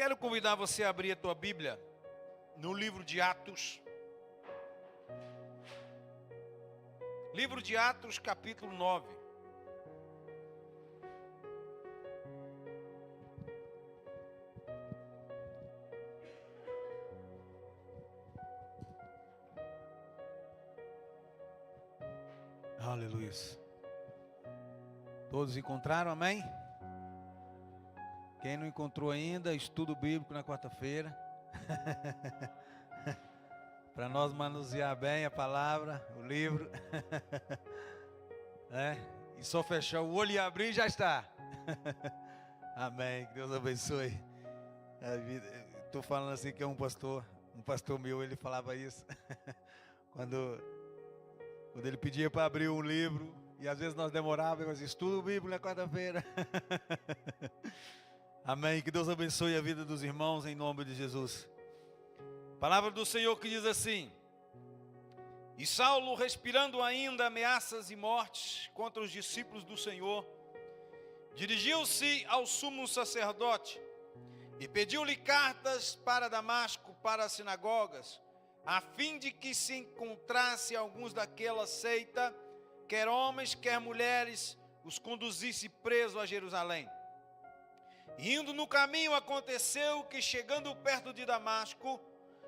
Quero convidar você a abrir a tua Bíblia no livro de Atos. Livro de Atos, capítulo 9. Aleluia. Todos encontraram, amém? Quem não encontrou ainda, estudo bíblico na quarta-feira. Para nós manusear bem a palavra, o livro. E só fechar o olho e abrir já está. Amém, que Deus abençoe. Estou falando assim que é um pastor meu, ele falava isso. Quando ele pedia para abrir um livro, e às vezes nós demorávamos, estudo o Bíblia na quarta-feira. Amém, que Deus abençoe a vida dos irmãos em nome de Jesus. Palavra do Senhor que diz assim: E Saulo, respirando ainda ameaças e mortes contra os discípulos do Senhor, dirigiu-se ao sumo sacerdote e pediu-lhe cartas para Damasco, para as sinagogas, a fim de que se encontrasse alguns daquela seita, quer homens, quer mulheres, os conduzisse preso a Jerusalém. E indo no caminho, aconteceu que, chegando perto de Damasco,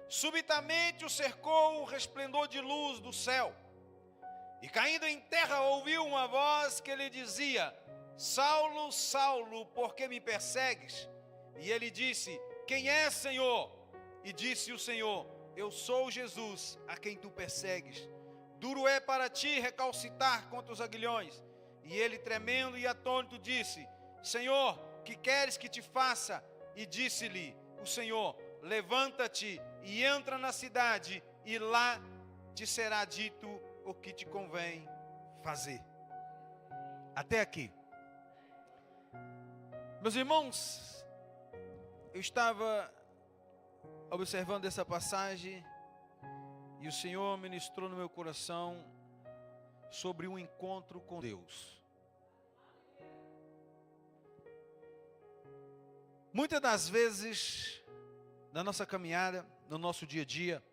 subitamente o cercou o resplendor de luz do céu. E caindo em terra, ouviu uma voz que lhe dizia: Saulo, Saulo, por que me persegues? E ele disse: Quem é, Senhor? E disse o Senhor: Eu sou Jesus, a quem tu persegues. Duro é para ti recalcitar contra os aguilhões. E ele, tremendo e atônito, disse: Senhor, que queres que te faça? E disse-lhe o Senhor: Levanta-te e entra na cidade, e lá te será dito o que te convém fazer. Até aqui. Meus irmãos, eu estava observando essa passagem e o Senhor ministrou no meu coração sobre um encontro com Deus. Muitas das vezes, na nossa caminhada, no nosso dia a dia,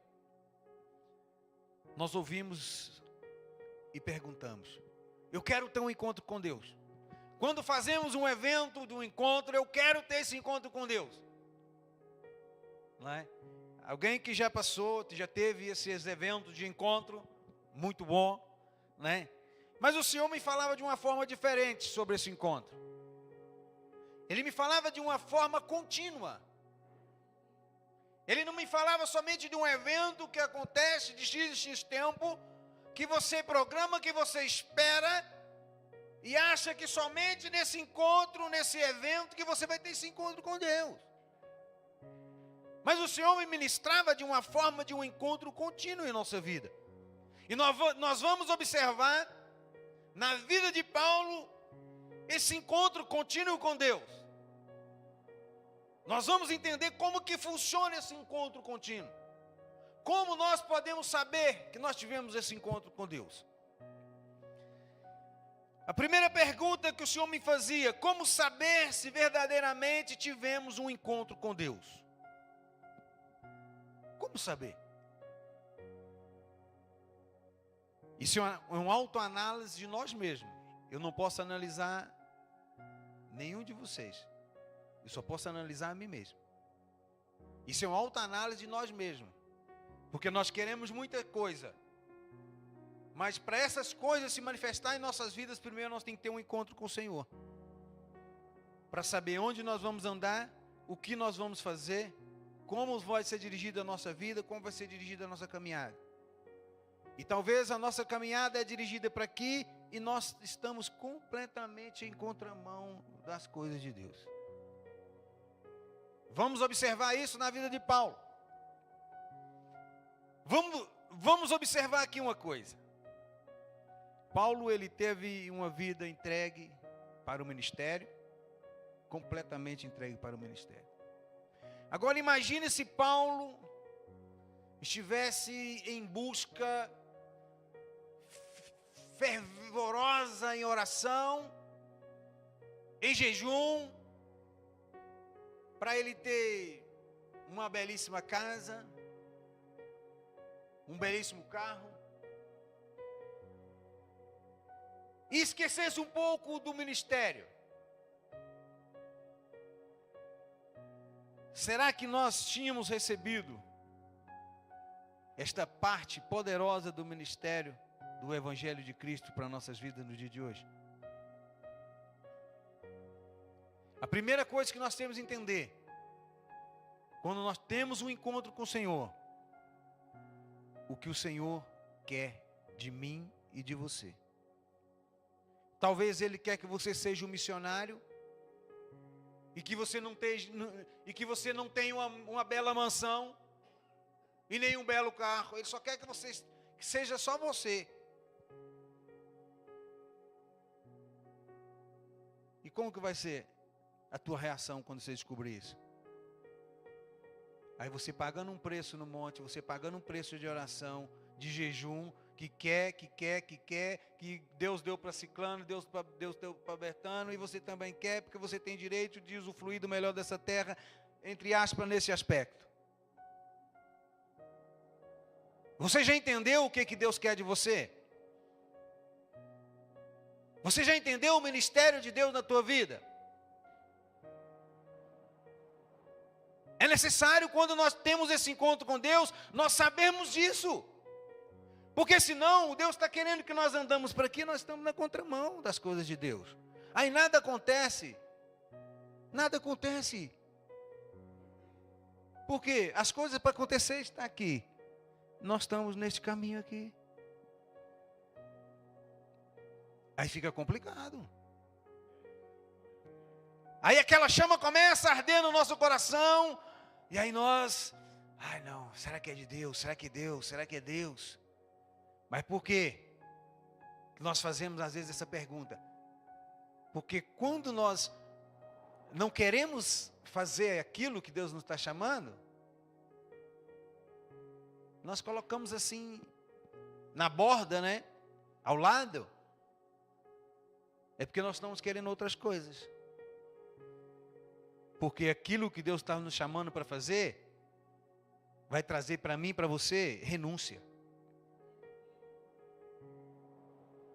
nós ouvimos e perguntamos: eu quero ter um encontro com Deus. Quando fazemos um evento de um encontro, eu quero ter esse encontro com Deus. Não é? Alguém que já passou, já teve esses eventos de encontro, muito bom, né? Mas o Senhor me falava de uma forma diferente sobre esse encontro. Ele me falava de uma forma contínua. Ele não me falava somente de um evento que acontece de X em X tempo, que você programa, que você espera, e acha que somente nesse encontro, nesse evento, que você vai ter esse encontro com Deus. Mas o Senhor me ministrava de uma forma de um encontro contínuo em nossa vida. E nós vamos observar na vida de Paulo esse encontro contínuo com Deus. Nós vamos entender como que funciona esse encontro contínuo. Como nós podemos saber que nós tivemos esse encontro com Deus? A primeira pergunta que o Senhor me fazia: como saber se verdadeiramente tivemos um encontro com Deus? Como saber? Isso é uma autoanálise de nós mesmos. Eu não posso analisar nenhum de vocês. Eu só posso analisar a mim mesmo. Isso é uma autoanálise de nós mesmos. Porque nós queremos muita coisa. Mas para essas coisas se manifestar em nossas vidas, primeiro nós temos que ter um encontro com o Senhor. Para saber onde nós vamos andar, o que nós vamos fazer, como vai ser dirigida a nossa vida, como vai ser dirigida a nossa caminhada. E talvez a nossa caminhada é dirigida para aqui e nós estamos completamente em contramão das coisas de Deus. Vamos observar isso na vida de Paulo. Vamos observar aqui uma coisa. Paulo, ele teve uma vida entregue para o ministério, completamente entregue para o ministério. Agora imagine se Paulo estivesse em busca fervorosa em oração, em jejum, para ele ter uma belíssima casa, um belíssimo carro, e esquecesse um pouco do ministério. Será que nós tínhamos recebido esta parte poderosa do ministério do Evangelho de Cristo para nossas vidas no dia de hoje? A primeira coisa que nós temos que entender, quando nós temos um encontro com o Senhor, o que o Senhor quer de mim e de você. Talvez Ele quer que você seja um missionário, e que você não tenha uma bela mansão, e nem um belo carro. Ele só quer que seja só você. E como que vai ser a tua reação quando você descobrir isso? Aí você pagando um preço no monte, você pagando um preço de oração, de jejum, que Deus deu para Ciclano, Deus deu para Bertano, e você também quer, porque você tem direito de usufruir do melhor dessa terra, entre aspas, nesse aspecto. Você já entendeu o que Deus quer de você? Você já entendeu o ministério de Deus na tua vida? É necessário, quando nós temos esse encontro com Deus, nós sabemos disso. Porque senão, Deus está querendo que nós andamos por aqui, nós estamos na contramão das coisas de Deus. Aí nada acontece. Nada acontece. Porque as coisas para acontecer estão aqui. Nós estamos neste caminho aqui. Aí fica complicado. Aí aquela chama começa a arder no nosso coração. E aí nós, ai não, será que é de Deus? Será que é Deus? Será que é Deus? Mas por quê? Nós fazemos às vezes essa pergunta. Porque quando nós não queremos fazer aquilo que Deus nos está chamando, nós colocamos assim, na borda, né? Ao lado. É porque nós estamos querendo outras coisas. Porque aquilo que Deus está nos chamando para fazer, vai trazer para mim e para você renúncia.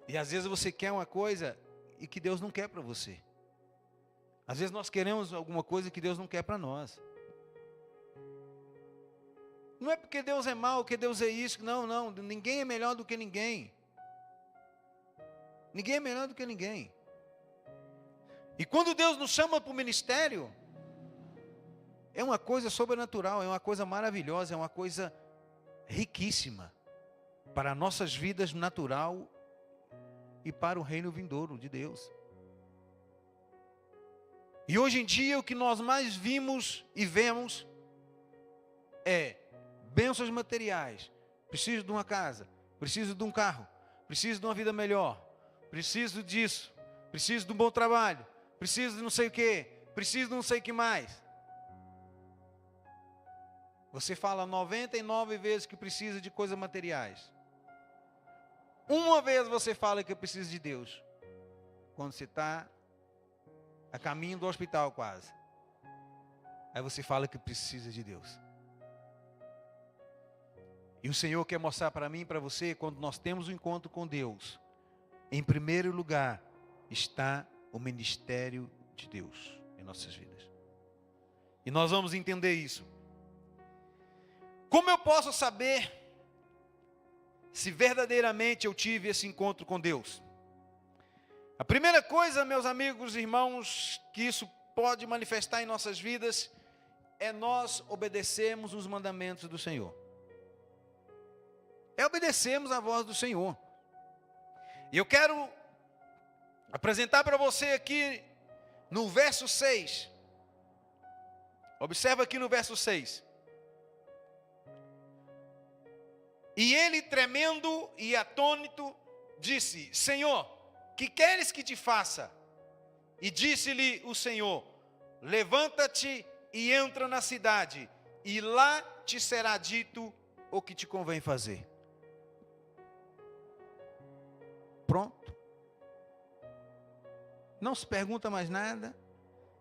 E às vezes você quer uma coisa e que Deus não quer para você. Às vezes nós queremos alguma coisa que Deus não quer para nós. Não é porque Deus é mau, que Deus é isso, não. Ninguém é melhor do que ninguém. Ninguém é melhor do que ninguém. E quando Deus nos chama para o ministério, é uma coisa sobrenatural, é uma coisa maravilhosa, é uma coisa riquíssima para nossas vidas natural e para o reino vindouro de Deus. E hoje em dia o que nós mais vimos e vemos é bênçãos materiais. Preciso de uma casa, preciso de um carro, preciso de uma vida melhor, preciso disso, preciso de um bom trabalho, preciso de não sei o que, preciso de não sei o que mais. Você fala 99 vezes que precisa de coisas materiais. Uma vez você fala que precisa de Deus. Quando você está a caminho do hospital quase. Aí você fala que precisa de Deus. E o Senhor quer mostrar para mim e para você, quando nós temos um encontro com Deus, em primeiro lugar está o ministério de Deus em nossas vidas. E nós vamos entender isso. Como eu posso saber se verdadeiramente eu tive esse encontro com Deus? A primeira coisa, meus amigos e irmãos, que isso pode manifestar em nossas vidas, é nós obedecermos os mandamentos do Senhor. É obedecermos a voz do Senhor. E eu quero apresentar para você aqui no verso 6. Observa aqui no verso 6. E ele, tremendo e atônito, disse: Senhor, que queres que te faça? E disse-lhe o Senhor: levanta-te e entra na cidade, e lá te será dito o que te convém fazer. Pronto. Não se pergunta mais nada.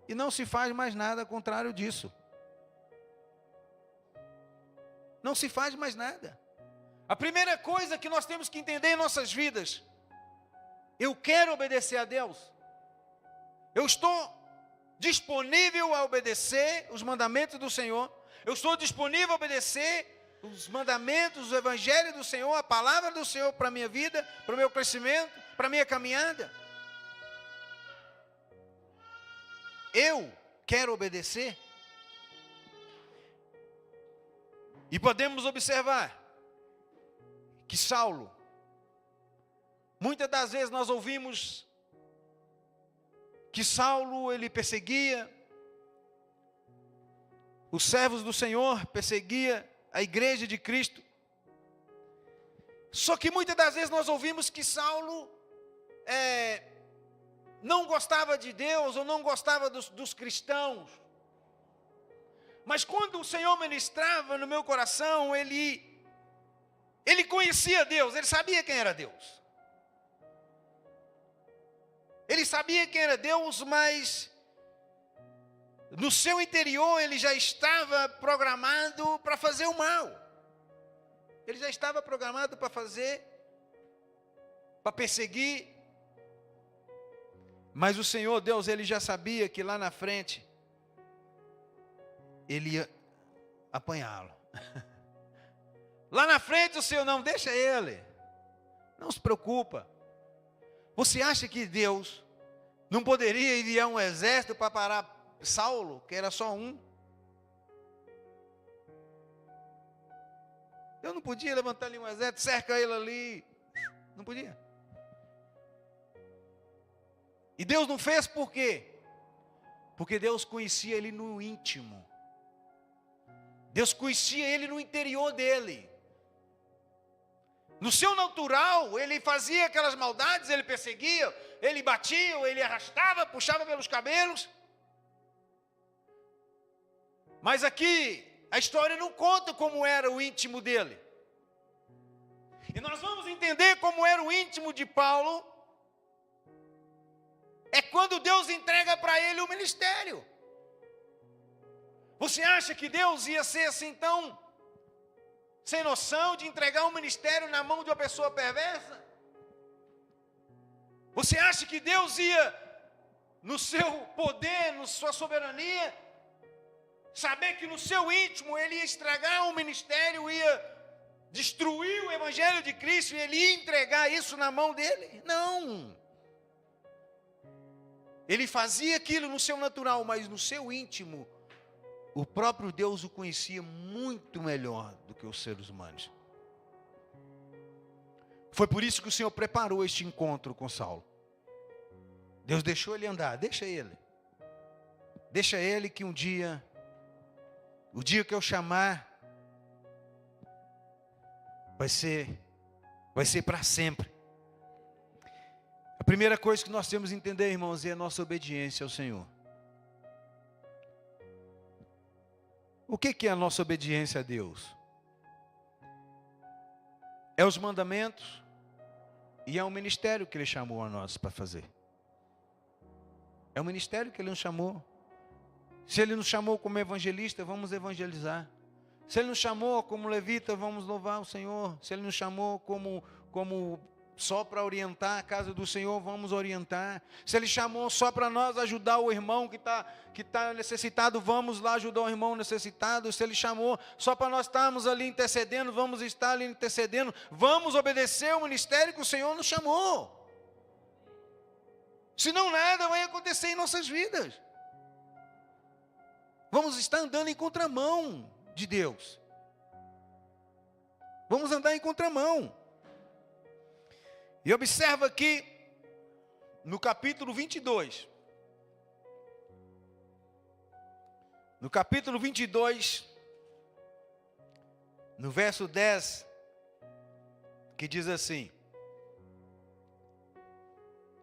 E não se faz mais nada contrário disso. Não se faz mais nada. A primeira coisa que nós temos que entender em nossas vidas: eu quero obedecer a Deus. Eu estou disponível a obedecer os mandamentos do Senhor. Eu estou disponível a obedecer os mandamentos, o Evangelho do Senhor, a palavra do Senhor para a minha vida, para o meu crescimento, para a minha caminhada. Eu quero obedecer. E podemos observar que Saulo, muitas das vezes nós ouvimos que Saulo, ele perseguia os servos do Senhor, perseguia a igreja de Cristo. Só que muitas das vezes nós ouvimos que Saulo não gostava de Deus, ou não gostava dos cristãos. Mas quando o Senhor ministrava no meu coração, ele conhecia Deus, ele sabia quem era Deus. Ele sabia quem era Deus, mas no seu interior ele já estava programado para fazer o mal. Ele já estava programado para perseguir. Mas o Senhor Deus, ele já sabia que lá na frente ele ia apanhá-lo. Lá na frente o Senhor, não, deixa ele. Não se preocupa. Você acha que Deus não poderia enviar um exército para parar Saulo, que era só um? Eu não podia levantar ali um exército, cerca ele ali. Não podia. E Deus não fez por quê? Porque Deus conhecia ele no íntimo. Deus conhecia ele no interior dele. No seu natural, ele fazia aquelas maldades, ele perseguia, ele batia, ele arrastava, puxava pelos cabelos. Mas aqui, a história não conta como era o íntimo dele. E nós vamos entender como era o íntimo de Paulo, é quando Deus entrega para ele o ministério. Você acha que Deus ia ser assim tão sem noção de entregar um ministério na mão de uma pessoa perversa? Você acha que Deus ia, no seu poder, na sua soberania, saber que no seu íntimo ele ia estragar o ministério, ia destruir o Evangelho de Cristo e ele ia entregar isso na mão dele? Não. Ele fazia aquilo no seu natural, mas no seu íntimo, o próprio Deus o conhecia muito melhor do que os seres humanos. Foi por isso que o Senhor preparou este encontro com Saulo. Deus deixou ele andar, deixa ele. Deixa ele que um dia, o dia que eu chamar, vai ser para sempre. A primeira coisa que nós temos que entender, irmãos, é a nossa obediência ao Senhor. O que é a nossa obediência a Deus? É os mandamentos e é o ministério que Ele chamou a nós para fazer. É o ministério que Ele nos chamou. Se Ele nos chamou como evangelista, vamos evangelizar. Se Ele nos chamou como levita, vamos louvar o Senhor. Se Ele nos chamou como só para orientar a casa do Senhor, vamos orientar. Se Ele chamou só para nós ajudar o irmão que está necessitado, vamos lá ajudar o irmão necessitado. Se Ele chamou só para nós estarmos ali intercedendo, vamos estar ali intercedendo. Vamos obedecer ao ministério que o Senhor nos chamou. Senão nada vai acontecer em nossas vidas. Vamos estar andando em contramão de Deus. Vamos andar em contramão. E observa aqui, no capítulo 22. No capítulo 22, no verso 10, que diz assim: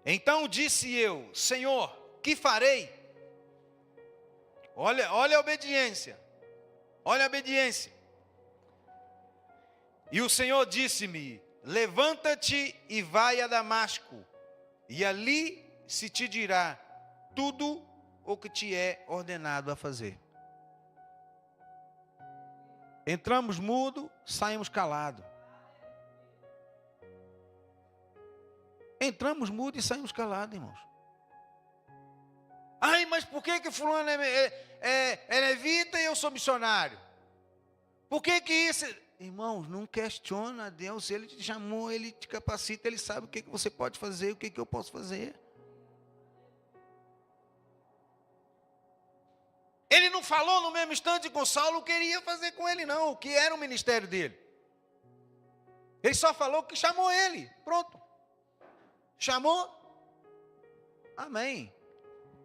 Então disse eu, Senhor, que farei? Olha a obediência. Olha a obediência. E o Senhor disse-me: Levanta-te e vai a Damasco, e ali se te dirá tudo o que te é ordenado a fazer. Entramos mudo, saímos calado. Entramos mudo e saímos calado, irmãos. Ai, mas por que fulano é levita e eu sou missionário? Por que isso? Irmãos, não questiona a Deus. Ele te chamou, Ele te capacita, Ele sabe o que você pode fazer, o que eu posso fazer. Ele não falou no mesmo instante com Saulo o que ele ia fazer com ele, não, o que era o ministério dele. Ele só falou que chamou ele, pronto. Chamou, amém.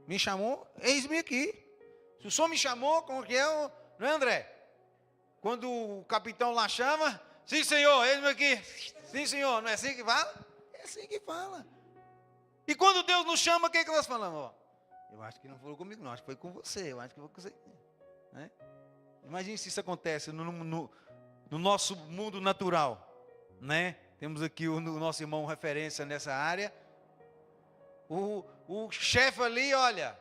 Me chamou, eis-me aqui. Se o senhor me chamou, como que é, não é, André? Quando o capitão lá chama, sim senhor, eis-me aqui. Sim senhor, não é assim que fala? É assim que fala. E quando Deus nos chama, o que nós falamos? Ó, eu acho que não foi comigo não, acho que foi com você, eu acho que foi com você. Né? Imagine se isso acontece no nosso mundo natural. Né? Temos aqui o nosso irmão referência nessa área. O chefe ali, olha,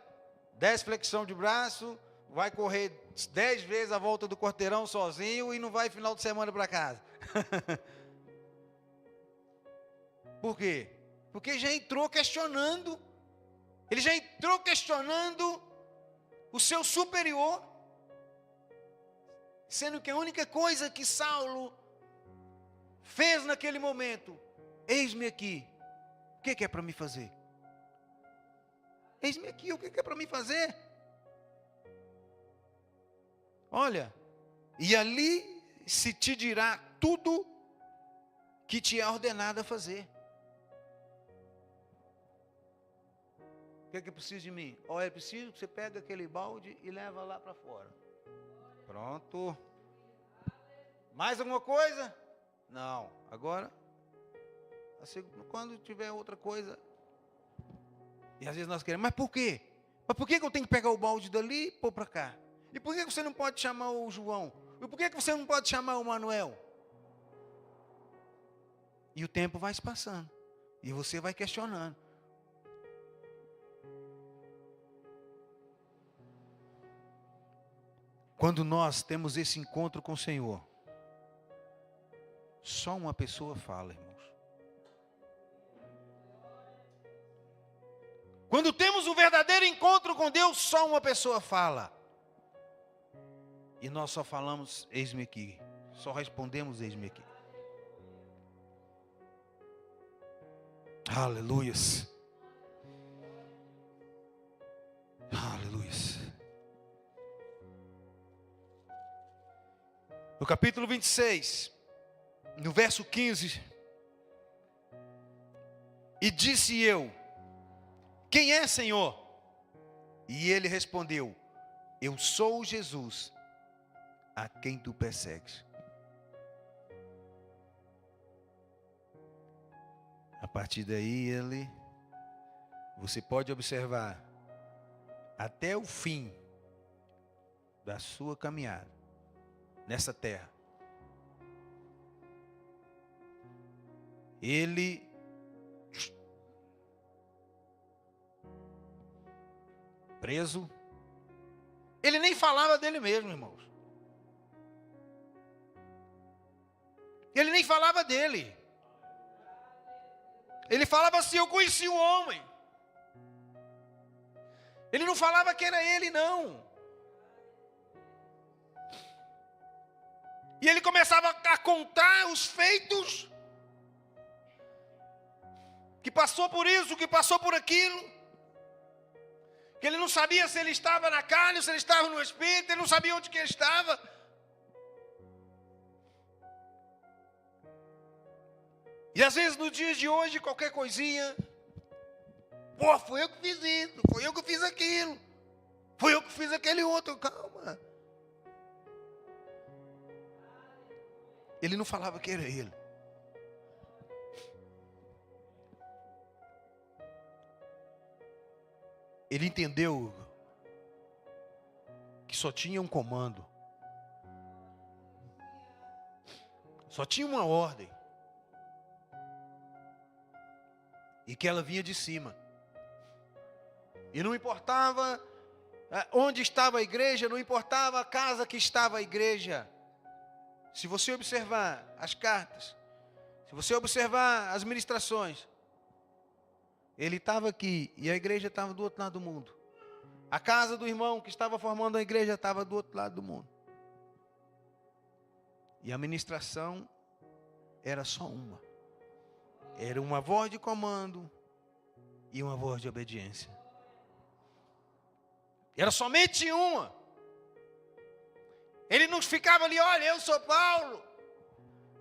10 flexão de braço, vai correr 10 vezes a volta do quarteirão sozinho e não vai final de semana para casa. Por quê? Porque já entrou questionando. Ele já entrou questionando o seu superior. Sendo que a única coisa que Saulo fez naquele momento, eis-me aqui, o que é para me fazer? Eis-me aqui, o que é para me fazer? Olha, e ali se te dirá tudo que te é ordenado a fazer. O que é preciso de mim? Olha, é preciso que você pegue aquele balde e leva lá para fora. Pronto. Mais alguma coisa? Não. Agora, quando tiver outra coisa. E às vezes nós queremos, mas por quê? Mas por que eu tenho que pegar o balde dali e pôr para cá? E por que você não pode chamar o João? E por que você não pode chamar o Manuel? E o tempo vai se passando. E você vai questionando. Quando nós temos esse encontro com o Senhor, só uma pessoa fala, irmãos. Quando temos um verdadeiro encontro com Deus, só uma pessoa fala. E nós só falamos, eis-me aqui. Só respondemos, eis-me aqui. Aleluias. Aleluias. No capítulo 26, no verso 15. E disse eu, quem é, Senhor? E ele respondeu, eu sou Jesus, a quem tu persegues. A partir daí, você pode observar, até o fim da sua caminhada, nessa terra, ele preso, ele nem falava dele mesmo, irmãos. Ele nem falava dele. Ele falava assim, eu conheci o homem. Ele não falava que era ele, não. E ele começava a contar os feitos, que passou por isso, que passou por aquilo, que ele não sabia se ele estava na carne, se ele estava no espírito, ele não sabia onde que ele estava. E às vezes no dia de hoje, qualquer coisinha, pô, foi eu que fiz isso, foi eu que fiz aquilo, foi eu que fiz aquele outro, calma. Ele não falava que era ele. Ele entendeu que só tinha um comando. Só tinha uma ordem. E que ela vinha de cima. E não importava onde estava a igreja, não importava a casa que estava a igreja. Se você observar as cartas, se você observar as ministrações, ele estava aqui e a igreja estava do outro lado do mundo. A casa do irmão que estava formando a igreja estava do outro lado do mundo. E a ministração era só uma. Era uma voz de comando e uma voz de obediência. Era somente uma. Ele não ficava ali, olha, eu sou Paulo,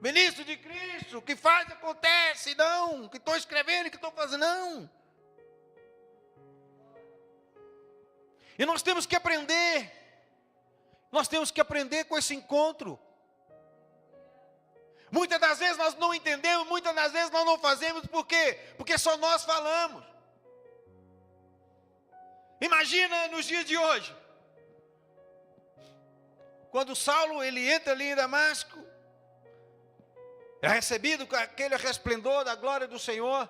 ministro de Cristo, o que faz acontece, não, o que estou escrevendo, o que estou fazendo, não. E nós temos que aprender com esse encontro. Muitas das vezes nós não entendemos, muitas das vezes nós não fazemos, por quê? Porque só nós falamos. Imagina nos dias de hoje, quando Saulo ele entra ali em Damasco, é recebido com aquele resplendor da glória do Senhor,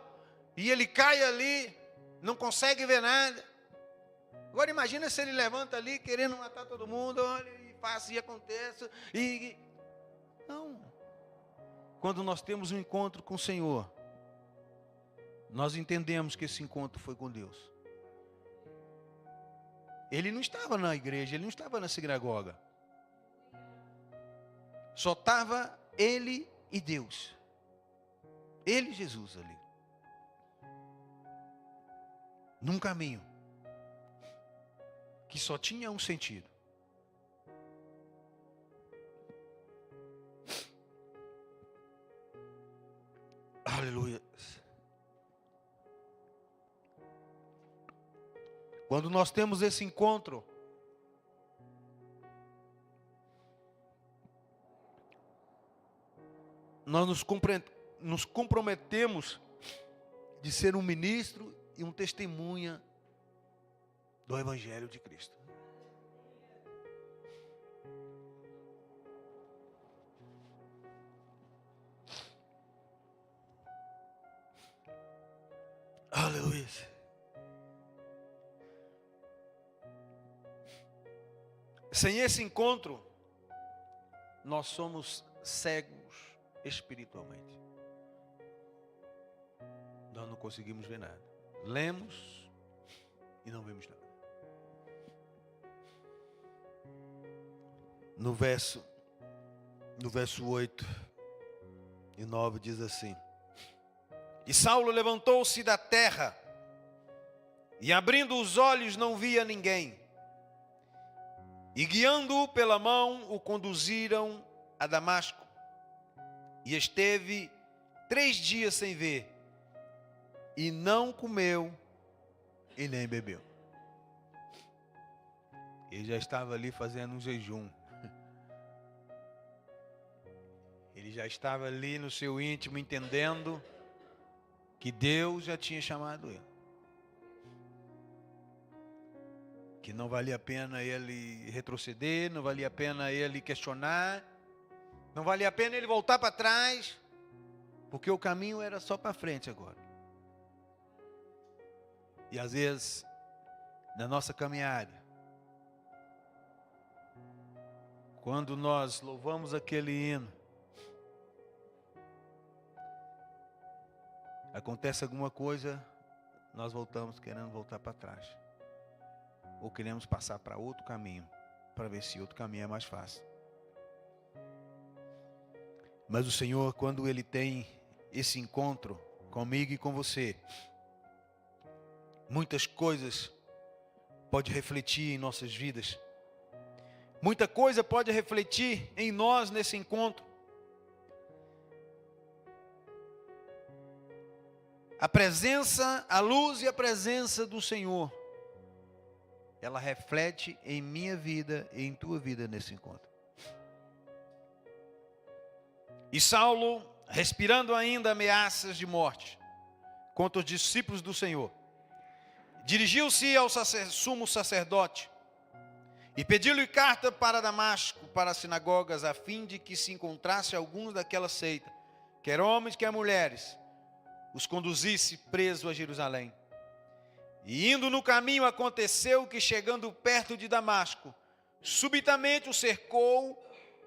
e ele cai ali, não consegue ver nada. Agora imagina se ele levanta ali querendo matar todo mundo, olha, e passa e acontece, não. Quando nós temos um encontro com o Senhor, nós entendemos que esse encontro foi com Deus. Ele não estava na igreja, ele não estava na sinagoga. Só estava ele e Deus. Ele e Jesus ali. Num caminho que só tinha um sentido. Aleluia. Quando nós temos esse encontro, nós nos comprometemos de ser um ministro e um testemunha do Evangelho de Cristo. Aleluia. Sem esse encontro, nós somos cegos espiritualmente. Nós não conseguimos ver nada. Lemos e não vemos nada. No verso 8 e 9 diz assim: E Saulo levantou-se da terra, e abrindo os olhos não via ninguém. E guiando-o pela mão, o conduziram a Damasco. E esteve 3 dias sem ver, e não comeu e nem bebeu. Ele já estava ali fazendo um jejum. Ele já estava ali no seu íntimo entendendo que Deus já tinha chamado ele. Que não valia a pena ele retroceder, não valia a pena ele questionar, não valia a pena ele voltar para trás, porque o caminho era só para frente agora. E às vezes, na nossa caminhada, quando nós louvamos aquele hino, acontece alguma coisa, nós voltamos querendo voltar para trás. Ou queremos passar para outro caminho, para ver se outro caminho é mais fácil. Mas o Senhor, quando Ele tem esse encontro comigo e com você, muitas coisas pode refletir em nossas vidas. Muita coisa pode refletir em nós nesse encontro. A presença, a luz e a presença do Senhor, ela reflete em minha vida e em tua vida nesse encontro. E Saulo, respirando ainda ameaças de morte contra os discípulos do Senhor, dirigiu-se ao sumo sacerdote e pediu-lhe carta para Damasco, para as sinagogas, a fim de que se encontrasse alguns daquela seita, quer homens, quer mulheres, os conduzisse preso a Jerusalém. E indo no caminho, aconteceu que, chegando perto de Damasco, subitamente o cercou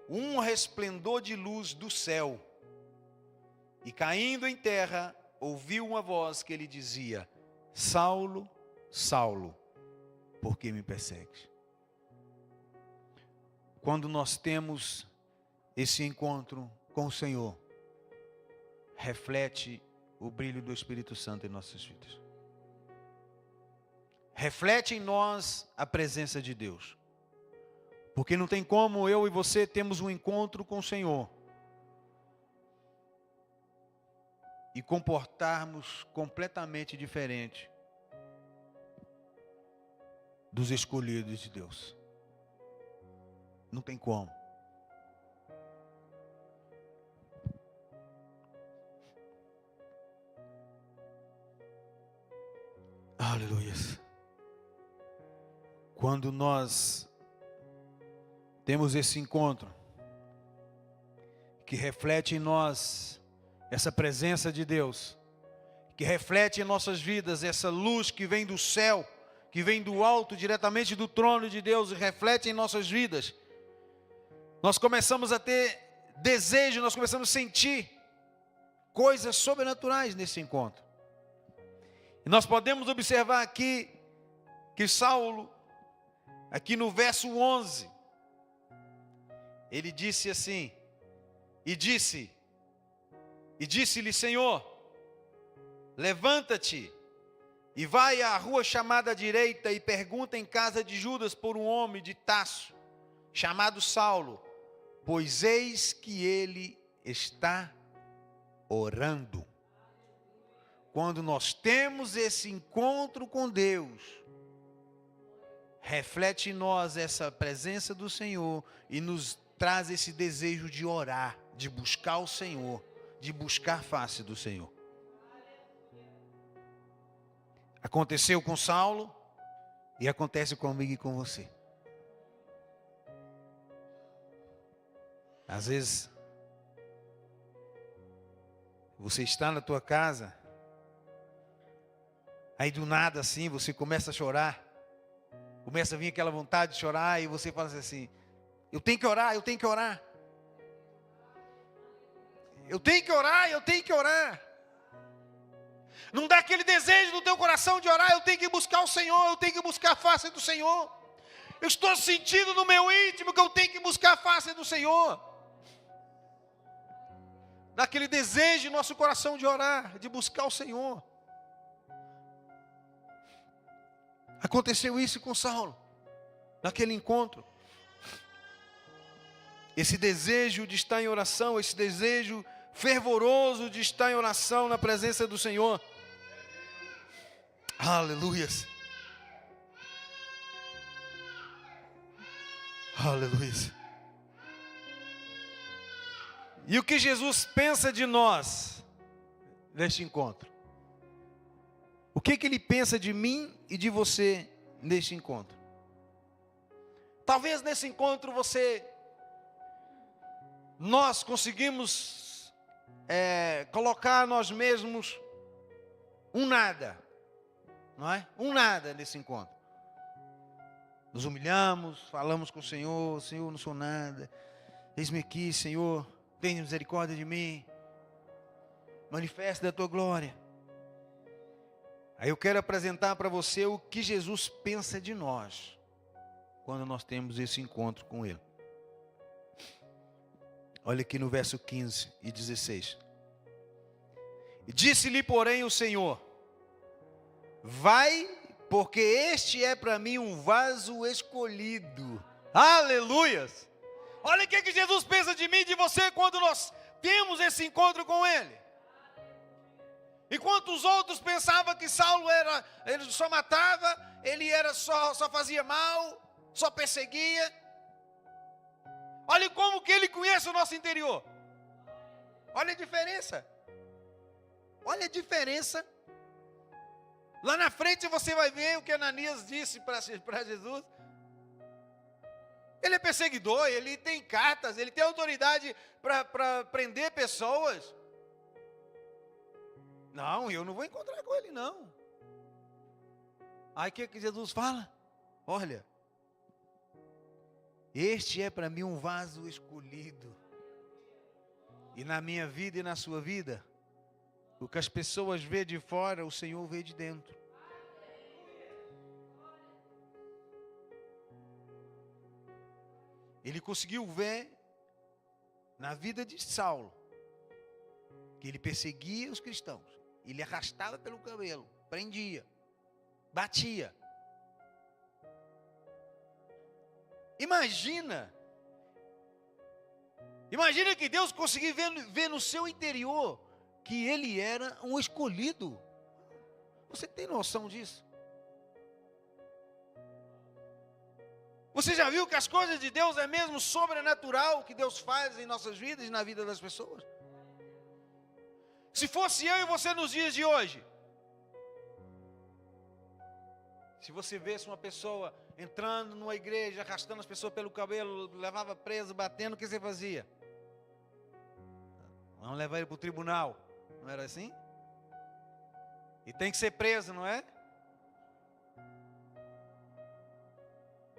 um resplendor de luz do céu. E caindo em terra, ouviu uma voz que lhe dizia: Saulo, Saulo, por que me persegues? Quando nós temos esse encontro com o Senhor, reflete o brilho do Espírito Santo em nossas vidas. Reflete em nós a presença de Deus. Porque não tem como eu e você termos um encontro com o Senhor e comportarmos completamente diferente dos escolhidos de Deus. Não tem como. Aleluia. Quando nós temos esse encontro, que reflete em nós essa presença de Deus, que reflete em nossas vidas essa luz que vem do céu, que vem do alto, diretamente do trono de Deus, e reflete em nossas vidas, nós começamos a ter desejo, nós começamos a sentir coisas sobrenaturais nesse encontro. E nós podemos observar aqui que Saulo, aqui no verso 11, ele disse assim, e disse-lhe: Senhor, levanta-te e vai à rua chamada à direita e pergunta em casa de Judas por um homem de Tarso, chamado Saulo, pois eis que ele está orando. Quando nós temos esse encontro com Deus, reflete em nós essa presença do Senhor e nos traz esse desejo de orar, de buscar o Senhor, de buscar a face do Senhor. Aconteceu com Saulo e acontece comigo e com você. Às vezes, você está na tua casa, aí do nada assim, você começa a chorar, começa a vir aquela vontade de chorar, e você fala assim: eu tenho que orar, eu tenho que orar. Eu tenho que orar, eu tenho que orar. Não dá aquele desejo no teu coração de orar: eu tenho que buscar o Senhor, eu tenho que buscar a face do Senhor. Eu estou sentindo no meu íntimo que eu tenho que buscar a face do Senhor. Dá aquele desejo no nosso coração de orar, de buscar o Senhor. Aconteceu isso com Saulo, naquele encontro. Esse desejo de estar em oração, esse desejo fervoroso de estar em oração na presença do Senhor. Aleluias. Aleluias. E o que Jesus pensa de nós neste encontro? O que Ele pensa de mim e de você neste encontro? Talvez nesse encontro nós conseguimos colocar nós mesmos um nada, não é? Um nada nesse encontro. Nos humilhamos, falamos com o Senhor: Senhor, não sou nada, eis-me aqui, Senhor, tenha misericórdia de mim, manifesta da tua glória. Aí eu quero apresentar para você o que Jesus pensa de nós, quando nós temos esse encontro com Ele. Olha aqui no verso 15 e 16. Disse-lhe, porém, o Senhor: vai, porque este é para mim um vaso escolhido. Aleluias! Olha o que Jesus pensa de mim e de você quando nós temos esse encontro com Ele. Enquanto os outros pensavam que Saulo ele só matava, ele só fazia mal, só perseguia. Olha como que Ele conhece o nosso interior. Olha a diferença. Olha a diferença. Lá na frente você vai ver o que Ananias disse para Jesus. Ele é perseguidor, ele tem cartas, ele tem autoridade para prender pessoas. Não, eu não vou encontrar com ele, não. Aí o que Jesus fala? Olha, este é para mim um vaso escolhido. E na minha vida e na sua vida, o que as pessoas vê de fora, o Senhor vê de dentro. Ele conseguiu ver na vida de Saulo que ele perseguia os cristãos, ele arrastava pelo cabelo, prendia, batia. Imagina que Deus conseguiu ver no seu interior que ele era um escolhido. Você tem noção disso? Você já viu que as coisas de Deus é mesmo sobrenatural que Deus faz em nossas vidas e na vida das pessoas? Se fosse eu e você nos dias de hoje, se você visse uma pessoa entrando numa igreja, arrastando as pessoas pelo cabelo, levava preso, batendo, o que você fazia? Vamos levar ele para o tribunal, não era assim? E tem que ser preso, não é?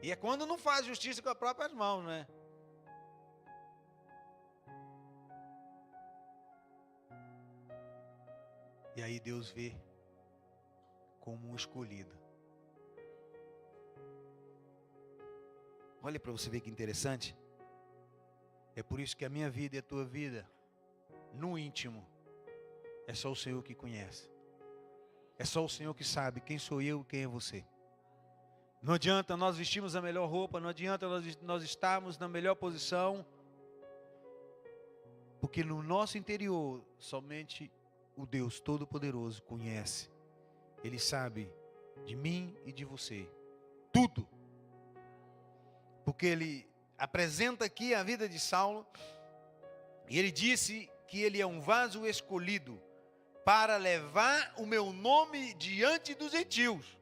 E é quando não faz justiça com as próprias mãos, não é? E aí Deus vê como um escolhido. Olha para você ver que interessante. É por isso que a minha vida e a tua vida, no íntimo, é só o Senhor que conhece. É só o Senhor que sabe quem sou eu e quem é você. Não adianta nós vestirmos a melhor roupa, não adianta nós estarmos na melhor posição, porque no nosso interior, somente o Deus Todo-Poderoso conhece. Ele sabe de mim e de você, tudo. Porque ele apresenta aqui a vida de Saulo, e ele disse que ele é um vaso escolhido para levar o meu nome diante dos gentios,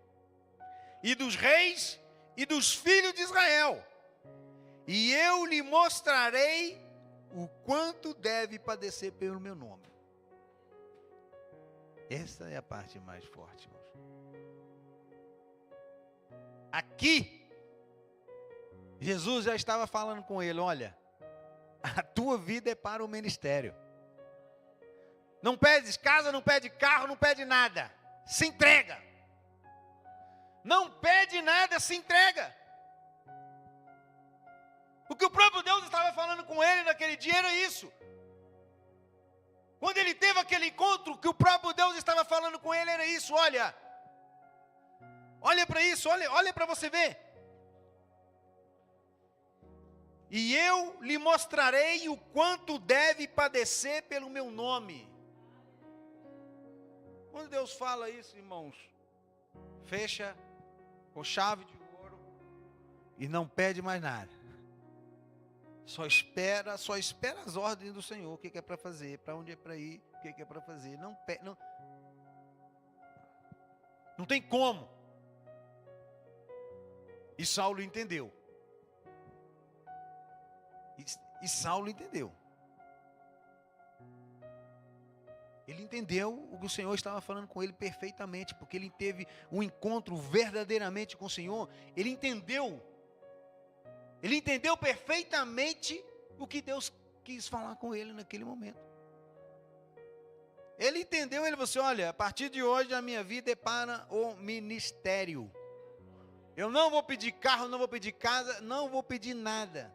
e dos reis e dos filhos de Israel. E eu lhe mostrarei o quanto deve padecer pelo meu nome. Essa é a parte mais forte, irmãos. Aqui, Jesus já estava falando com ele, olha, a tua vida é para o ministério. Não pedes casa, não pede carro, não pede nada. Se entrega. Não pede nada, se entrega. O que o próprio Deus estava falando com ele naquele dia era isso. Quando ele teve aquele encontro, o que o próprio Deus estava falando com ele era isso. Olha para isso, olha para você ver. E eu lhe mostrarei o quanto deve padecer pelo meu nome. Quando Deus fala isso, irmãos, fecha com chave de ouro e não pede mais nada. Só espera as ordens do Senhor, o que é para fazer, para onde é para ir, o que é para fazer. Não tem como. E Saulo entendeu. E Saulo entendeu. Ele entendeu o que o Senhor estava falando com ele perfeitamente, porque ele teve um encontro verdadeiramente com o Senhor. Ele entendeu perfeitamente o que Deus quis falar com ele naquele momento. Ele entendeu, ele falou assim, olha, a partir de hoje a minha vida é para o ministério. Eu não vou pedir carro, não vou pedir casa, não vou pedir nada.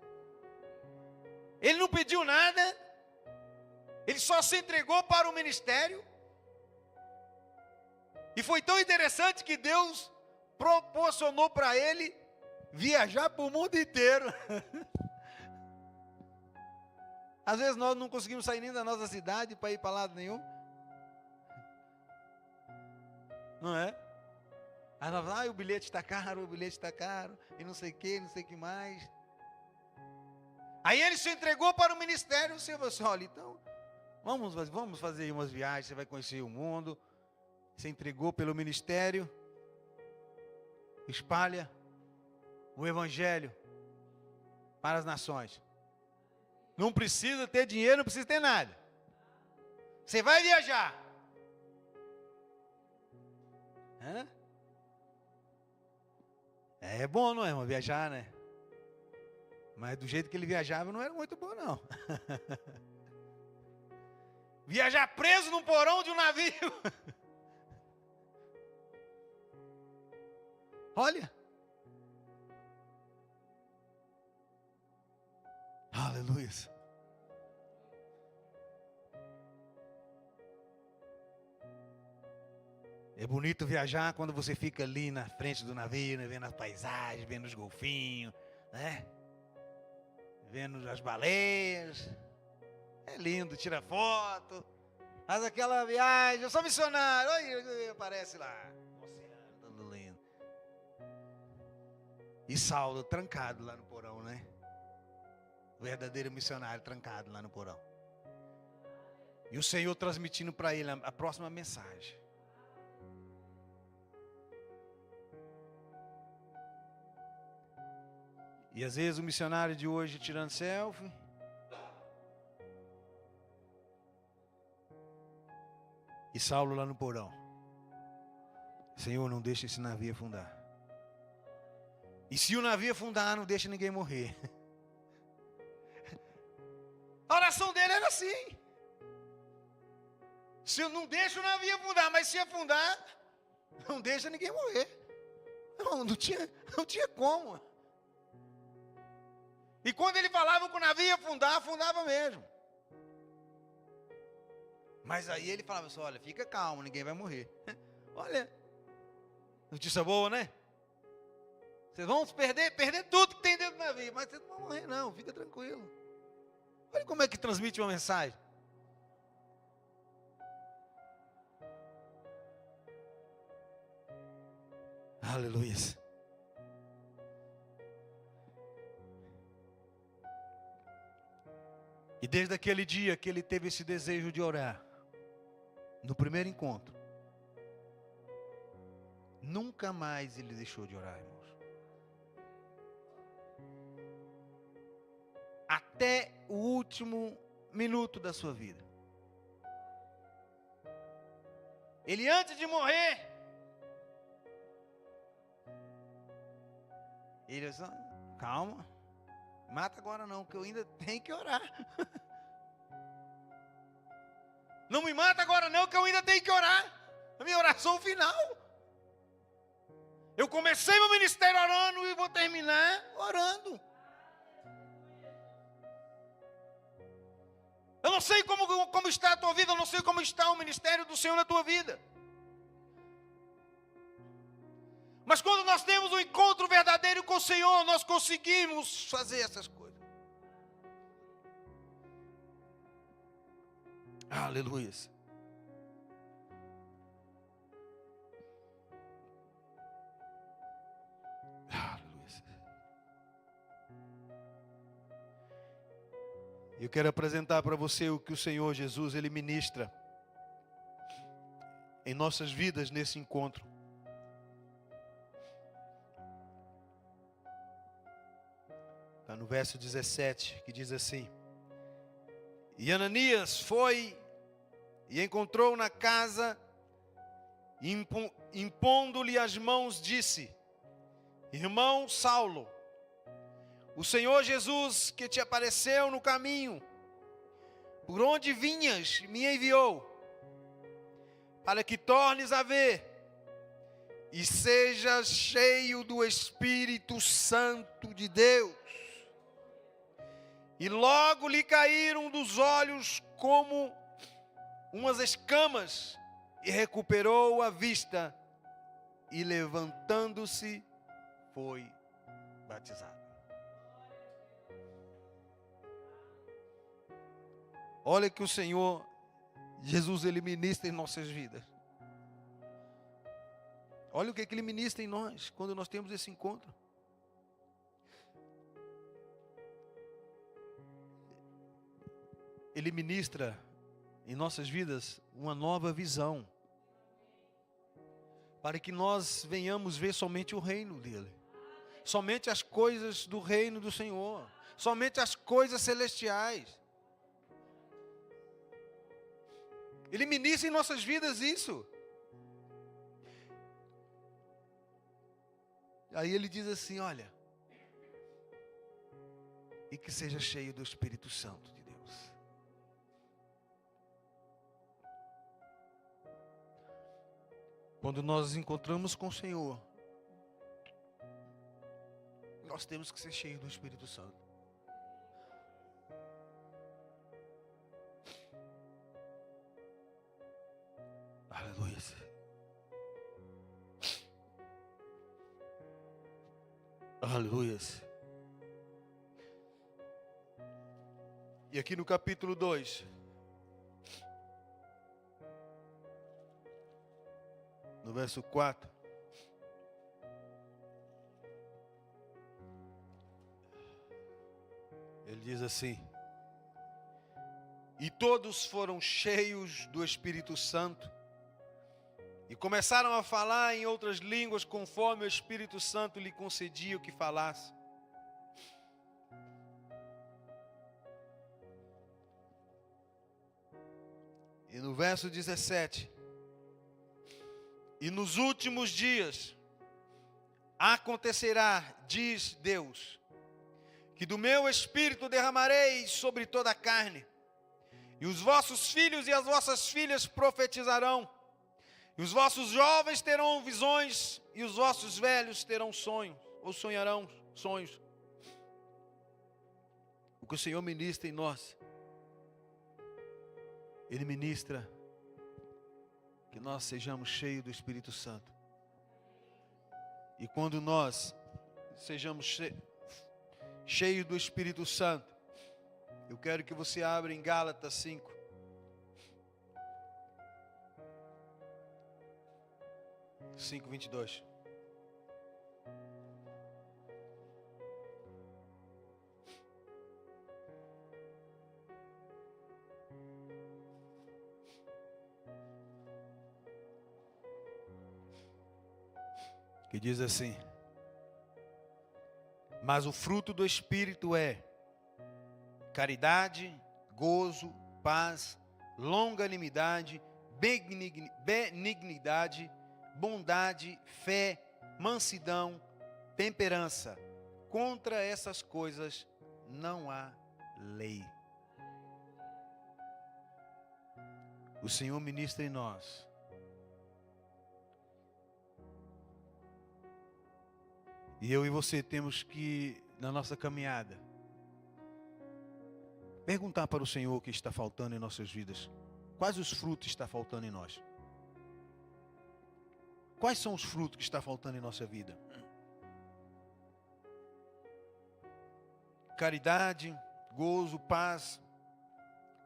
Ele não pediu nada. Ele só se entregou para o ministério. E foi tão interessante que Deus proporcionou para ele viajar para o mundo inteiro. Às vezes nós não conseguimos sair nem da nossa cidade para ir para lado nenhum. Não é? Aí nós falamos, o bilhete está caro, e não sei o que, não sei o que mais. Aí ele se entregou para o ministério. O Senhor falou assim, olha, então, vamos fazer umas viagens, você vai conhecer o mundo. Se entregou pelo ministério. Espalha o evangelho para as nações. Não precisa ter dinheiro, não precisa ter nada. Você vai viajar. É bom, não é, irmão, viajar, né? Mas do jeito que ele viajava não era muito bom, não. Viajar preso num porão de um navio. Olha. Aleluia. É bonito viajar quando você fica ali na frente do navio, né, vendo as paisagens, vendo os golfinhos, né? Vendo as baleias. É lindo, tira foto. Faz aquela viagem. Eu sou missionário. Olha, aparece lá. Oceano, tudo lindo. E Saulo trancado lá no porão, né? O verdadeiro missionário trancado lá no porão. E o Senhor transmitindo para ele a próxima mensagem. E às vezes o missionário de hoje tirando selfie. E Saulo lá no porão. Senhor, não deixa esse navio afundar. E se o navio afundar, não deixa ninguém morrer. A oração dele era assim. Se eu não deixo o navio afundar, mas se afundar, não deixa ninguém morrer. Não tinha como. E quando ele falava que o navio ia afundar, afundava mesmo. Mas aí ele falava assim, olha, fica calmo, ninguém vai morrer. Olha, notícia boa, né? Vocês vão perder tudo que tem dentro do navio, mas vocês não vão morrer não, fica tranquilo. Olha como é que transmite uma mensagem. Aleluia. E desde aquele dia que ele teve esse desejo de orar, no primeiro encontro, nunca mais ele deixou de orar, irmãos. Até o último minuto da sua vida. Ele antes de morrer, ele disse, calma, mata agora não, que eu ainda tenho que orar. Não me mata agora não, que eu ainda tenho que orar. A minha oração final. Eu comecei meu ministério orando e vou terminar orando. Eu não sei como está a tua vida, eu não sei como está o ministério do Senhor na tua vida. Mas quando nós temos um encontro verdadeiro com o Senhor, nós conseguimos fazer essas coisas. Aleluia. Aleluia. Eu quero apresentar para você o que o Senhor Jesus, Ele ministra em nossas vidas nesse encontro. Está no verso 17, que diz assim: E Ananias foi e encontrou na casa, impondo-lhe as mãos, disse: Irmão Saulo, o Senhor Jesus que te apareceu no caminho, por onde vinhas, me enviou, para que tornes a ver e sejas cheio do Espírito Santo de Deus. E logo lhe caíram dos olhos como umas escamas, e recuperou a vista, e levantando-se, foi batizado. Olha que o Senhor Jesus, Ele ministra em nossas vidas. Olha o que Ele ministra em nós, quando nós temos esse encontro. Ele ministra em nossas vidas uma nova visão, para que nós venhamos ver somente o reino dEle, somente as coisas do reino do Senhor, somente as coisas celestiais. Ele ministra em nossas vidas isso. Aí ele diz assim, olha, e que seja cheio do Espírito Santo de Deus. Quando nós nos encontramos com o Senhor, nós temos que ser cheios do Espírito Santo. Aleluia. Aleluia. E aqui no capítulo 2, no verso 4, ele diz assim: e todos foram cheios do Espírito Santo e começaram a falar em outras línguas conforme o Espírito Santo lhe concedia o que falasse. E no verso 17, e nos últimos dias acontecerá, diz Deus, que do meu Espírito derramarei sobre toda a carne, e os vossos filhos e as vossas filhas profetizarão, e os vossos jovens terão visões, e os vossos velhos terão sonhos, ou sonharão sonhos. O que o Senhor ministra em nós, Ele ministra que nós sejamos cheios do Espírito Santo. E quando nós sejamos cheios do Espírito Santo, eu quero que você abra em Gálatas 5. Cinco, 22. Que diz assim: mas o fruto do Espírito é caridade, gozo, paz, longanimidade, benignidade, bondade, fé, mansidão, temperança. Contra essas coisas não há lei. O Senhor ministra em nós e eu e você temos que, na nossa caminhada, perguntar para o Senhor o que está faltando em nossas vidas. Quais os frutos está faltando em nós? Quais são os frutos que está faltando em nossa vida? Caridade, gozo, paz,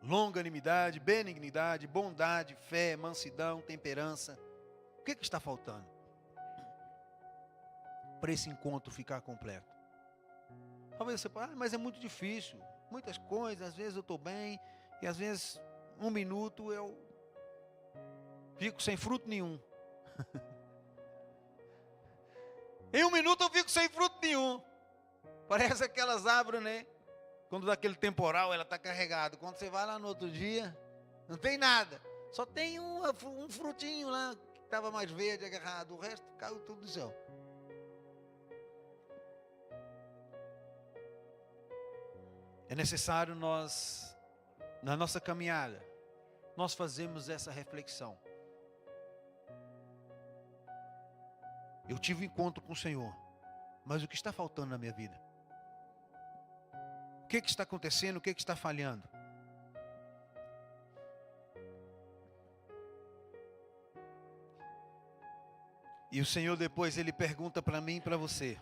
longanimidade, benignidade, bondade, fé, mansidão, temperança. O que está faltando para esse encontro ficar completo? Talvez você fale, mas é muito difícil, muitas coisas, às vezes eu estou bem, e às vezes, um minuto eu fico sem fruto nenhum. Em um minuto eu fico sem fruto nenhum. Parece aquelas árvores, né? Quando dá aquele temporal, ela está carregada. Quando você vai lá no outro dia, não tem nada. Só tem um frutinho lá, que estava mais verde, agarrado. O resto caiu tudo do céu. É necessário nós, na nossa caminhada, nós fazermos essa reflexão. Eu tive um encontro com o Senhor, mas o que está faltando na minha vida? O que está acontecendo? O que está falhando? E o Senhor depois ele pergunta para mim e para você: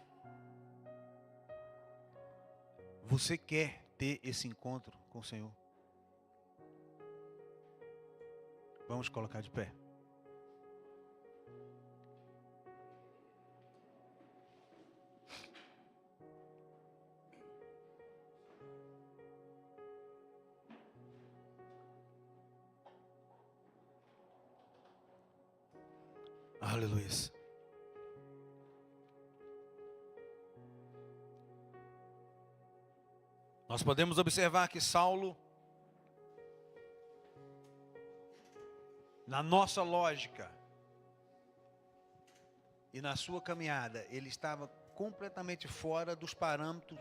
você quer ter esse encontro com o Senhor? Vamos colocar de pé. Aleluia. Nós podemos observar que Saulo, na nossa lógica, e na sua caminhada ele estava completamente fora dos parâmetros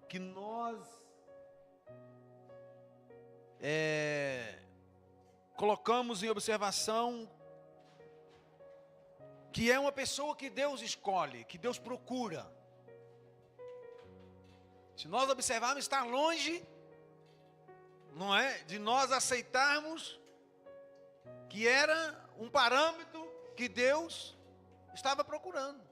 que nós colocamos em observação, que é uma pessoa que Deus escolhe, que Deus procura. Se nós observarmos, está longe, não é, de nós aceitarmos que era um parâmetro que Deus estava procurando.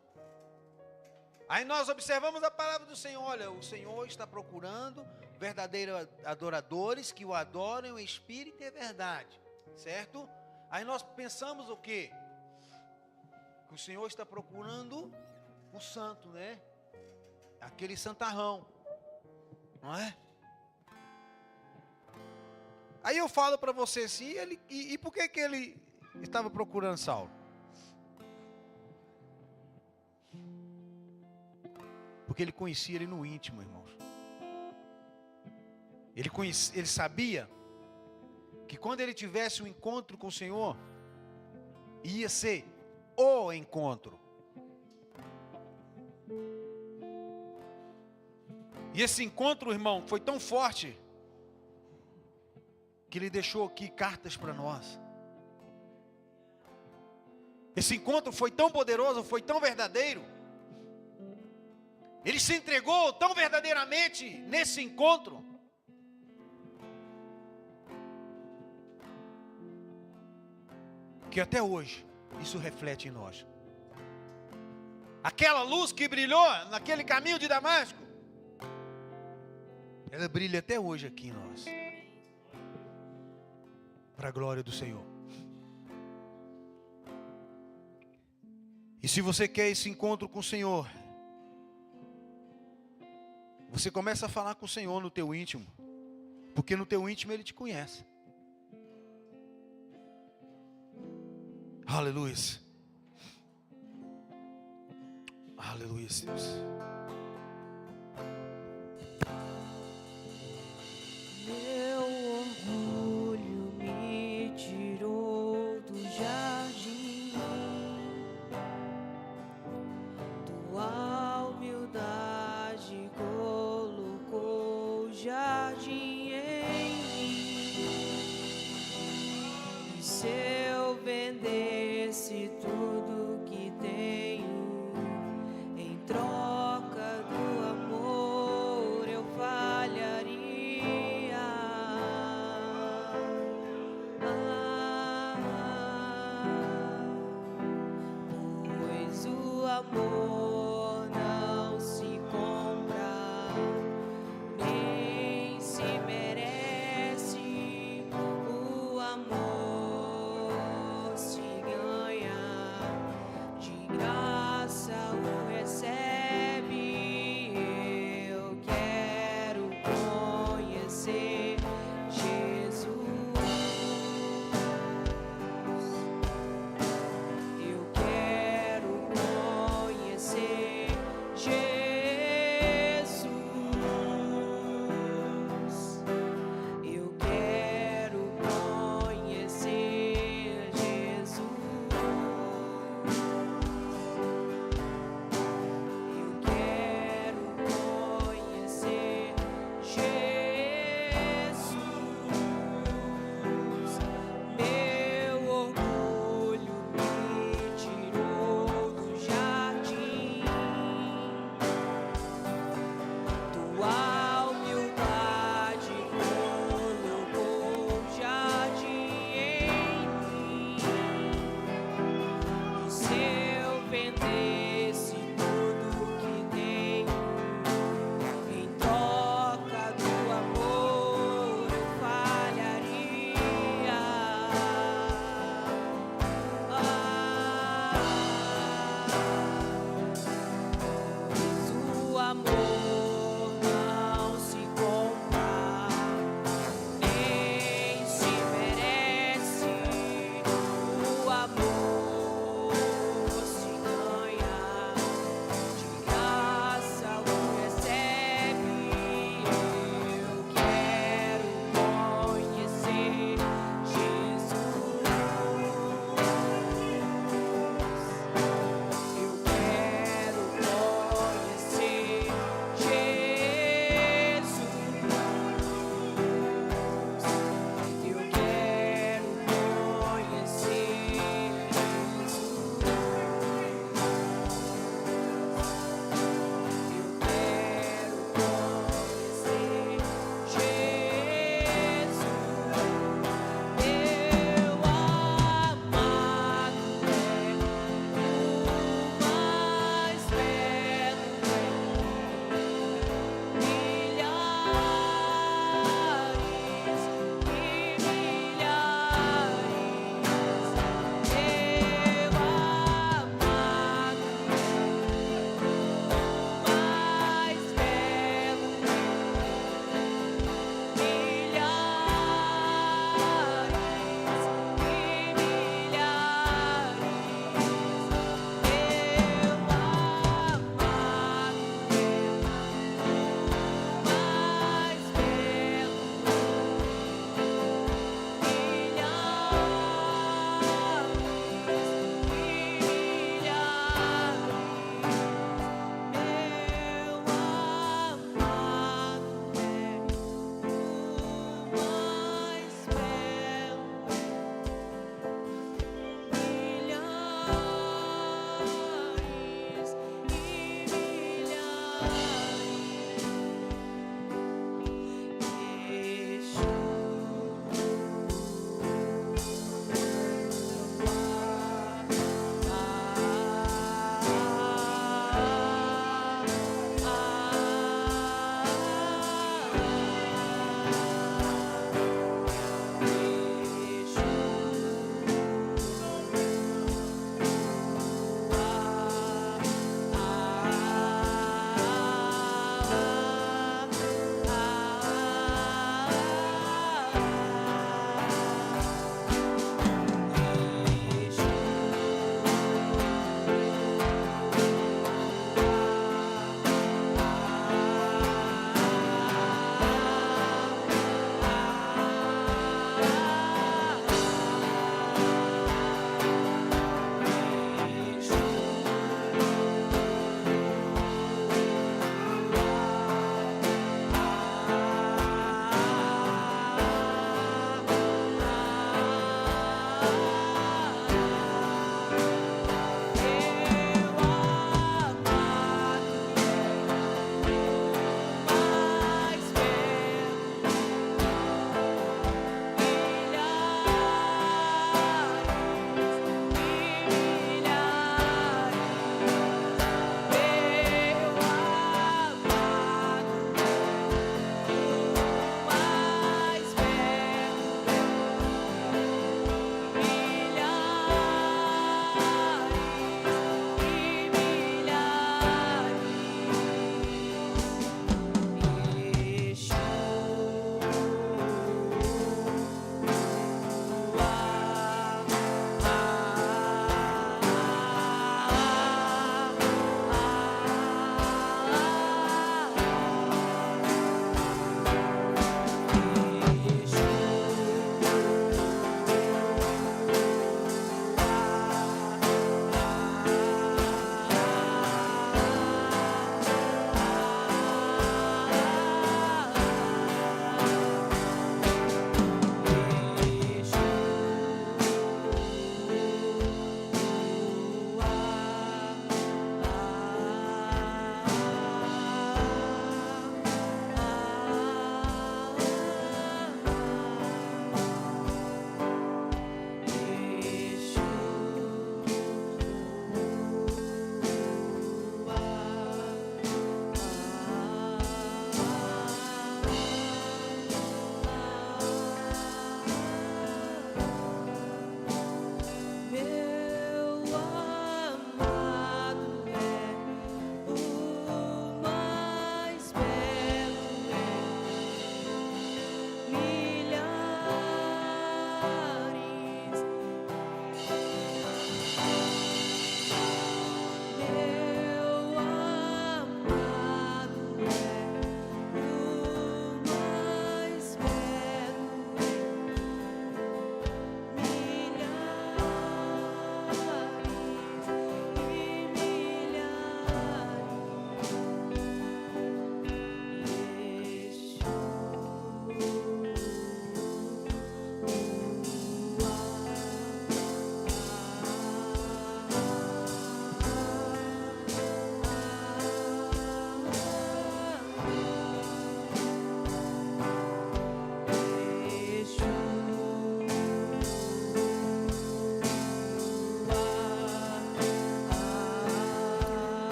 Aí nós observamos a palavra do Senhor. Olha, o Senhor está procurando verdadeiros adoradores que o adorem em espírito e em verdade, certo? Aí nós pensamos o quê? Que o Senhor está procurando o santo, né? Aquele santarrão, não é? Aí eu falo para você assim, e por que ele estava procurando Saulo? Porque ele conhecia ele no íntimo, irmãos. Ele sabia que quando ele tivesse um encontro com o Senhor, ia ser o encontro. E esse encontro, irmão, foi tão forte que ele deixou aqui cartas para nós. Esse encontro foi tão poderoso, foi tão verdadeiro. Ele se entregou tão verdadeiramente nesse encontro, que até hoje isso reflete em nós. Aquela luz que brilhou naquele caminho de Damasco, ela brilha até hoje aqui em nós, para a glória do Senhor. E se você quer esse encontro com o Senhor, você começa a falar com o Senhor no teu íntimo, porque no teu íntimo Ele te conhece. Aleluia. Aleluia, Deus. Meu orgulho me tirou do jardim, tua humildade colocou o jardim em mim. E se eu vendesse tudo que tenho em troca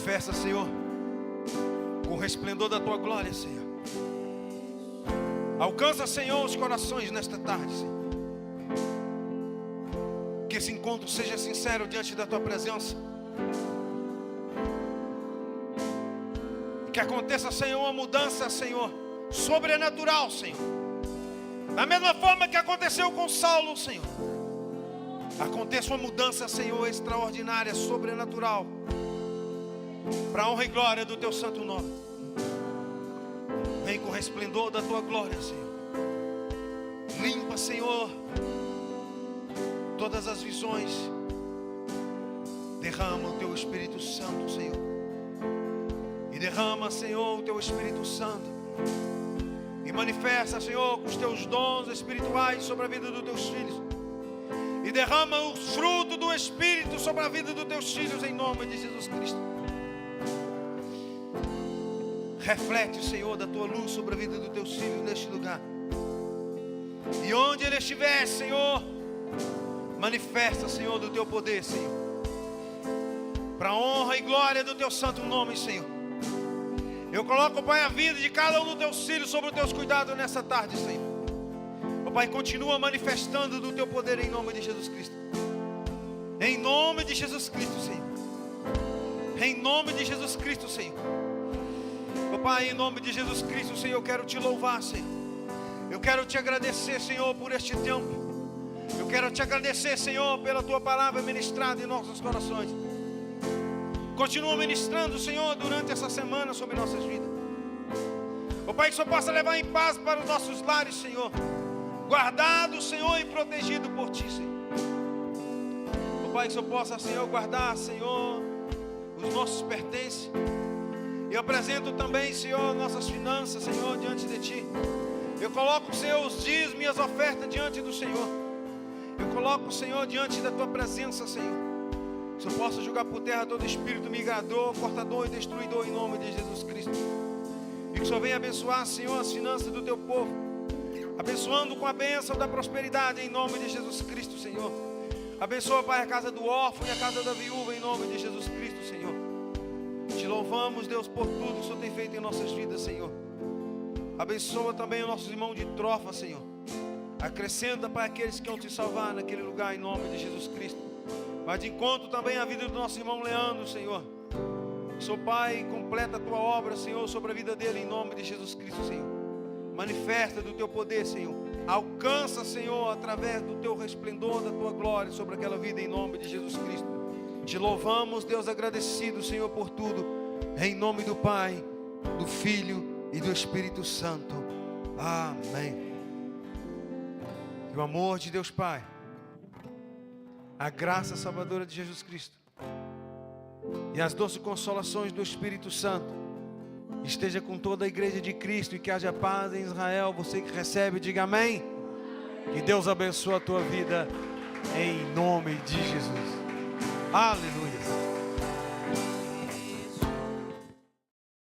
Manifesta, Senhor, com o resplendor da tua glória, Senhor. Alcança, Senhor, os corações nesta tarde, Senhor. Que esse encontro seja sincero diante da tua presença. Que aconteça, Senhor, uma mudança, Senhor, sobrenatural, Senhor. Da mesma forma que aconteceu com Saulo, Senhor. Aconteça uma mudança, Senhor, extraordinária, sobrenatural, para a honra e glória do teu santo nome. Vem com o resplendor da tua glória, Senhor. Limpa, Senhor, todas as visões. Derrama o teu Espírito Santo, Senhor. E derrama, Senhor, o teu Espírito Santo. E manifesta, Senhor, com os teus dons espirituais sobre a vida dos teus filhos. E derrama o fruto do Espírito sobre a vida dos teus filhos, em nome de Jesus Cristo. Reflete, Senhor, da tua luz sobre a vida dos teus filhos neste lugar. E onde ele estiver, Senhor, manifesta, Senhor, do teu poder, Senhor. Para a honra e glória do teu santo nome, Senhor. Eu coloco, Pai, a vida de cada um dos teus filhos sobre os teus cuidados nessa tarde, Senhor. Ó Pai, continua manifestando do teu poder em nome de Jesus Cristo. Em nome de Jesus Cristo, Senhor. Em nome de Jesus Cristo, Senhor. Ó Pai, em nome de Jesus Cristo, Senhor, eu quero te louvar, Senhor. Eu quero te agradecer, Senhor, por este tempo. Eu quero te agradecer, Senhor, pela tua palavra ministrada em nossos corações. Continua ministrando, Senhor, durante essa semana sobre nossas vidas. Ó Pai, que só possa levar em paz para os nossos lares, Senhor. Guardado, Senhor, e protegido por Ti, Senhor. Ó Pai, que só possa, Senhor, guardar, Senhor, os nossos pertences. Eu apresento também, Senhor, nossas finanças, Senhor, diante de Ti. Eu coloco, Senhor, os dízimos e as ofertas diante do Senhor. Eu coloco, Senhor, diante da Tua presença, Senhor. Que eu possa julgar por terra todo espírito migrador, cortador e destruidor em nome de Jesus Cristo. E que o Senhor venha abençoar, Senhor, as finanças do Teu povo. Abençoando com a bênção da prosperidade em nome de Jesus Cristo, Senhor. Abençoa, Pai, a casa do órfão e a casa da viúva em nome de Jesus Cristo, Senhor. Te louvamos, Deus, por tudo que o Senhor tem feito em nossas vidas, Senhor. Abençoa também os nossos irmãos de Trofa, Senhor. Acrescenta, Pai, aqueles que vão te salvar naquele lugar em nome de Jesus Cristo. Mas de encontro também a vida do nosso irmão Leandro, Senhor. Sou Pai, completa a Tua obra, Senhor, sobre a vida dele em nome de Jesus Cristo, Senhor. Manifesta do Teu poder, Senhor. Alcança, Senhor, através do Teu resplendor, da Tua glória sobre aquela vida em nome de Jesus Cristo. Te louvamos, Deus, agradecido, Senhor, por tudo. Em nome do Pai, do Filho e do Espírito Santo. Amém. Que o amor de Deus Pai, a graça salvadora de Jesus Cristo e as doces consolações do Espírito Santo esteja com toda a igreja de Cristo e que haja paz em Israel. Você que recebe, diga amém. Que Deus abençoe a tua vida em nome de Jesus. Aleluia.